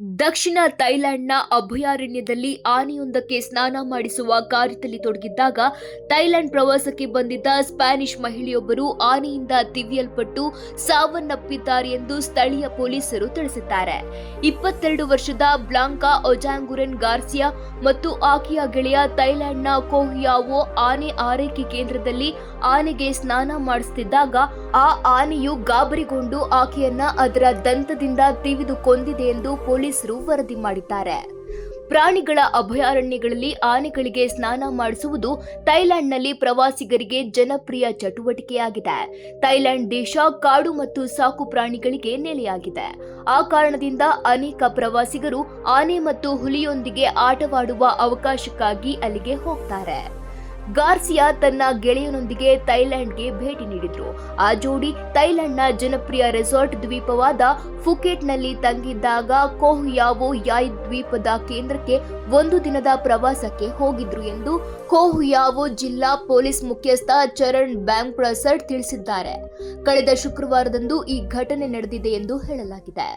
ದಕ್ಷಿಣ ಥೈಲ್ಯಾಂಡ್ನ ಅಭಯಾರಣ್ಯದಲ್ಲಿ ಆನೆಯೊಂದಕ್ಕೆ ಸ್ನಾನ ಮಾಡಿಸುವ ಕಾರ್ಯದಲ್ಲಿ ತೊಡಗಿದ್ದಾಗ ಥೈಲ್ಯಾಂಡ್ ಪ್ರವಾಸಕ್ಕೆ ಬಂದಿದ್ದ ಸ್ಪ್ಯಾನಿಷ್ ಮಹಿಳೆಯೊಬ್ಬರು ಆನೆಯಿಂದ ತಿವಿಯಲ್ಪಟ್ಟು ಸಾವನ್ನಪ್ಪಿದ್ದಾರೆ ಎಂದು ಸ್ಥಳೀಯ ಪೊಲೀಸರು ತಿಳಿಸಿದ್ದಾರೆ. 22 ವರ್ಷದ ಬ್ಲಾಂಕಾ ಒಜಾಂಗುರೆನ್ ಗಾರ್ಸಿಯಾ ಮತ್ತು ಆಕೆಯ ಗೆಳೆಯ ಥೈಲ್ಯಾಂಡ್ನ ಕೋಹಿಯಾವೋ ಆನೆ ಆರೈಕೆ ಕೇಂದ್ರದಲ್ಲಿ ಆನೆಗೆ ಸ್ನಾನ ಮಾಡಿಸುತ್ತಿದ್ದಾಗ ಆ ಆನೆಯು ಗಾಬರಿಗೊಂಡು ಆಕೆಯನ್ನ ಅದರ ದಂತದಿಂದ ತಿವಿದು ಕೊಂದಿದೆ ಎಂದು ಪೊಲೀಸರು ವರದಿ ಮಾಡಿದ್ದಾರೆ. ಪ್ರಾಣಿಗಳ ಅಭಯಾರಣ್ಯಗಳಲ್ಲಿ ಆನೆಗಳಿಗೆ ಸ್ನಾನ ಮಾಡಿಸುವುದು ಥೈಲ್ಯಾಂಡ್ನಲ್ಲಿ ಪ್ರವಾಸಿಗರಿಗೆ ಜನಪ್ರಿಯ ಚಟುವಟಿಕೆಯಾಗಿದೆ. ಥೈಲ್ಯಾಂಡ್ ದೇಶ ಕಾಡು ಮತ್ತು ಸಾಕು ಪ್ರಾಣಿಗಳಿಗೆ ನೆಲೆಯಾಗಿದೆ. ಆ ಕಾರಣದಿಂದ ಅನೇಕ ಪ್ರವಾಸಿಗರು ಆನೆ ಮತ್ತು ಹುಲಿಯೊಂದಿಗೆ ಆಟವಾಡುವ ಅವಕಾಶಕ್ಕಾಗಿ ಅಲ್ಲಿಗೆ ಹೋಗ್ತಾರೆ. ಗಾರ್ಸಿಯಾ ತನ್ನ ಗೆಳೆಯನೊಂದಿಗೆ ಥೈಲ್ಯಾಂಡ್ಗೆ ಭೇಟಿ ನೀಡಿದ್ರು. ಆ ಜೋಡಿ ಥೈಲ್ಯಾಂಡ್ನ ಜನಪ್ರಿಯ ರೆಸಾರ್ಟ್ ದ್ವೀಪವಾದ ಫುಕೆಟ್ನಲ್ಲಿ ತಂಗಿದ್ದಾಗ ಕೋಹಿಯಾವೋ ಯಾಯ್ ದ್ವೀಪದ ಕೇಂದ್ರಕ್ಕೆ 1 ದಿನದ ಪ್ರವಾಸಕ್ಕೆ ಹೋಗಿದ್ರು ಎಂದು ಕೋಹಿಯಾವೋ ಜಿಲ್ಲಾ ಪೊಲೀಸ್ ಮುಖ್ಯಸ್ಥ ಚರಣ್ ಬ್ಯಾಂಗ್ಪ್ರಸಡ್ ತಿಳಿಸಿದ್ದಾರೆ. ಕಳೆದ ಶುಕ್ರವಾರದಂದು ಈ ಘಟನೆ ನಡೆದಿದೆ ಎಂದು ಹೇಳಲಾಗಿದೆ.